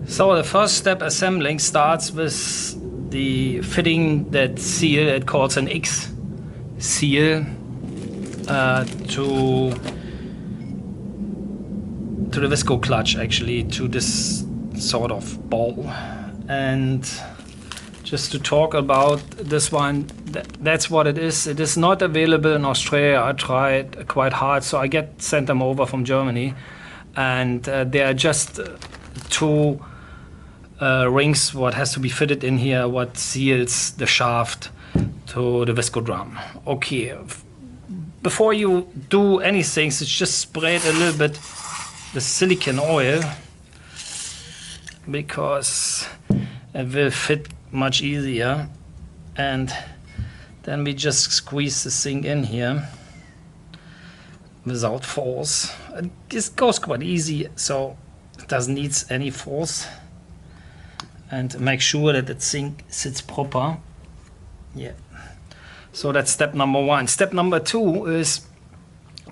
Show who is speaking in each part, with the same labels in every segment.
Speaker 1: So the first step assembling starts with the fitting that seal. It calls an X seal to the Visco clutch, actually, to this sort of ball. And just to talk about this one, that's what it is. It is not available in Australia. I tried quite hard, so I sent them over from Germany, and there are just two rings what has to be fitted in here, what seals the shaft to the Visco drum. Okay, before you do anything, so just spray it a little bit the silicone oil, because it will fit much easier. And then we just squeeze this thing in here without force. This goes quite easy, so it doesn't need any force. And make sure that the thing sits proper. Yeah. So that's step number one. Step number two is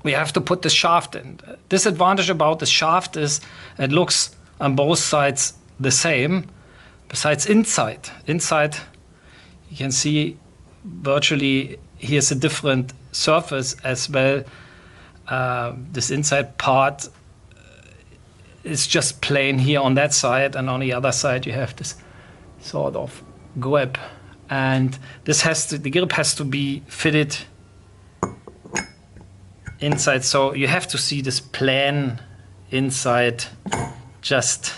Speaker 1: we have to put the shaft in. The disadvantage about the shaft is it looks on both sides the same, besides inside. Inside, you can see virtually here's a different surface as well. This inside part is just plain here on that side, and on the other side you have this sort of grip, and the grip has to be fitted inside, so you have to see this plan inside just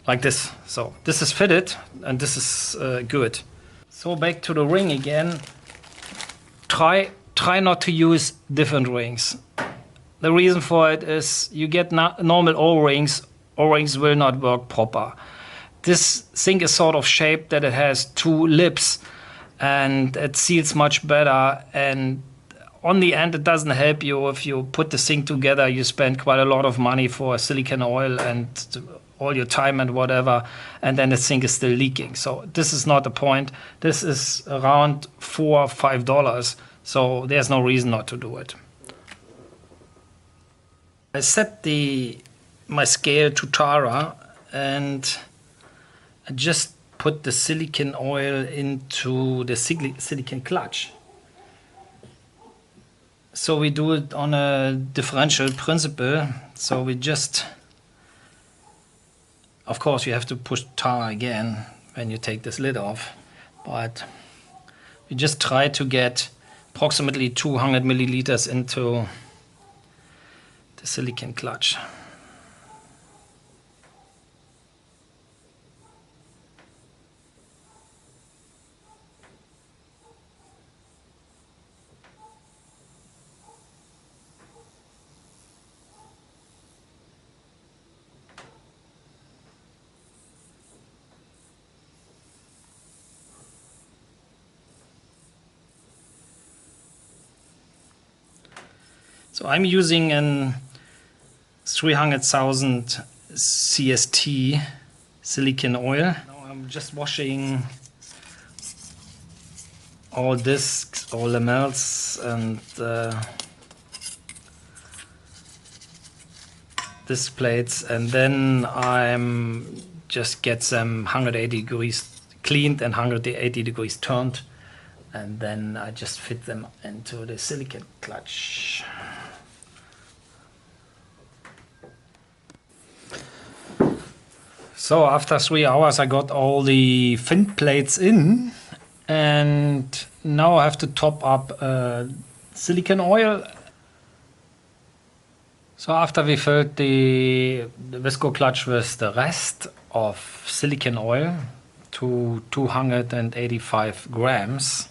Speaker 1: like this. So this is fitted and this is good. So back to the ring again. Try not to use different rings. The reason for it is you get normal O-rings. O-rings will not work proper. This thing is sort of shaped that it has two lips and it seals much better, and on the end it doesn't help you if you put the thing together. You spend quite a lot of money for silicone oil and all your time and whatever, and then the thing is still leaking. So this is not the point. This is around $4 or $5, so there's no reason not to do it. I set my scale to Tara, and I just put the silicone oil into the silicone clutch. So we do it on a differential principle. So we just, of course you have to push tar again when you take this lid off, but we just try to get approximately 200 milliliters into the silicone clutch. So I'm using an 300,000 CST silicone oil. Now I'm just washing all discs, all lamels, and disc plates, and then I'm just get them 180 degrees cleaned and 180 degrees turned, and then I just fit them into the silicone clutch. So after 3 hours I got all the fin plates in, and now I have to top up silicone oil. So after we filled the Visco clutch with the rest of silicone oil to 285 grams,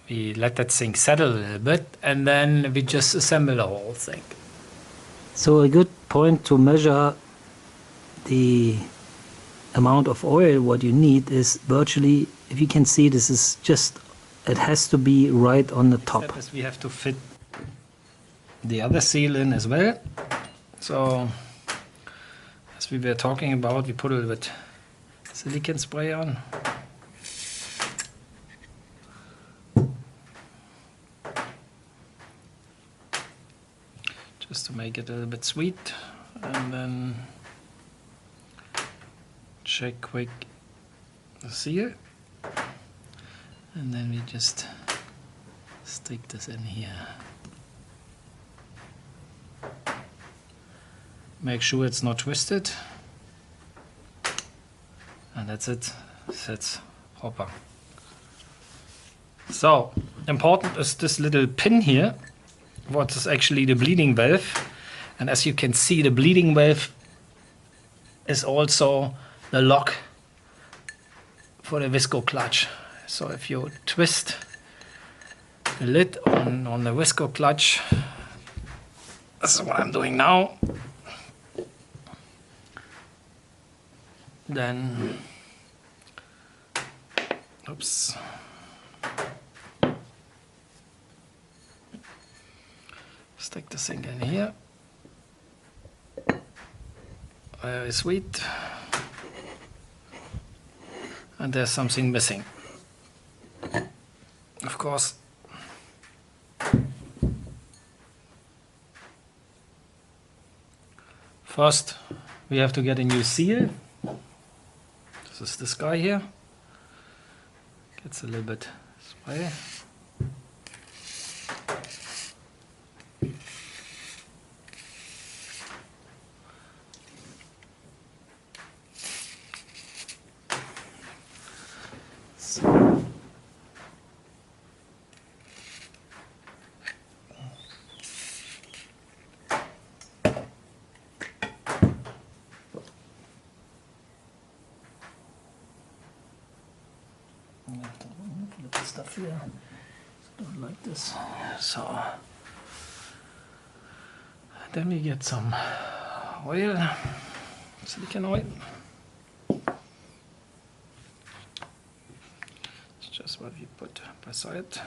Speaker 1: we let that thing settle a little bit, and then we just assemble the whole thing.
Speaker 2: So a good point to measure the amount of oil what you need is virtually, if you can see, this is just, it has to be right on the top.
Speaker 1: Step is we have to fit the other seal in as well. So as we were talking about, we put a little bit silicone spray on. Just to make it a little bit sweet, and then check quick the seal, and then we just stick this in here. Make sure it's not twisted, and that's it. Sits proper. So important is this little pin here, what is actually the bleeding valve. And as you can see, the bleeding valve is also the lock for the Visco clutch. So if you twist the lid on the Visco clutch, this is what I'm doing now, then oops, stick the thing in here. Very sweet. And there's something missing. Of course. First, we have to get a new seal. This is this guy here. Gets a little bit spray. Little stuff here. Don't like this. So then we get some oil, silicone oil. It's just what we put beside.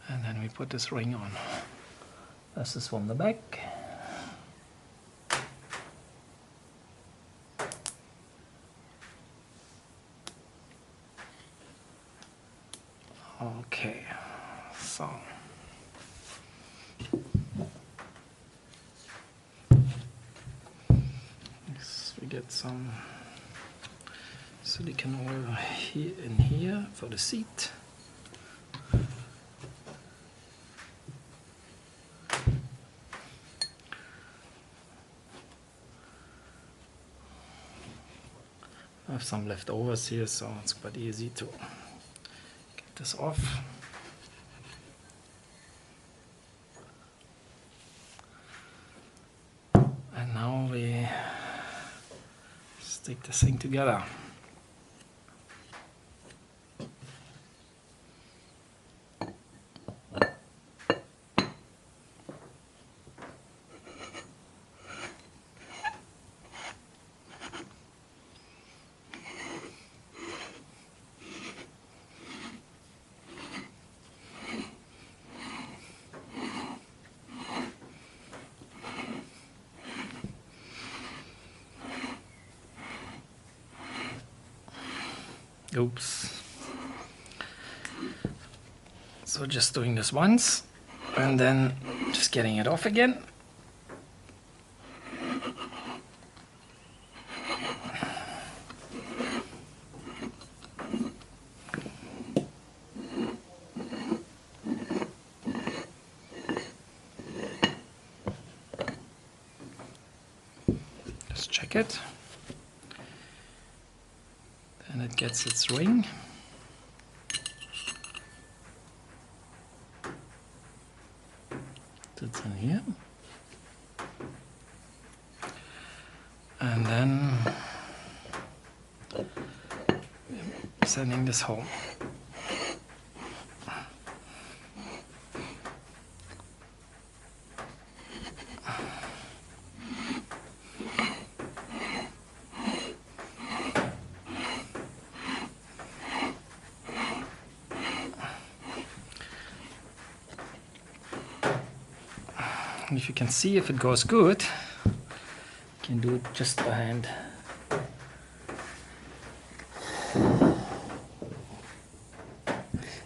Speaker 1: And then we put this ring on. This is from the back. Okay, so we get some silicone oil here in here for the seat. I have some leftovers here, so it's quite easy to get this off. And now we stick this thing together. Oops. So just doing this once and then just getting it off again. Just check it. And it gets its ring. It's in here. And then sending this home. If you can see if it goes good, you can do it just by hand.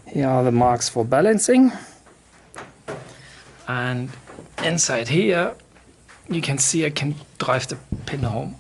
Speaker 1: Here are the marks for balancing. And inside here, you can see I can drive the pin home.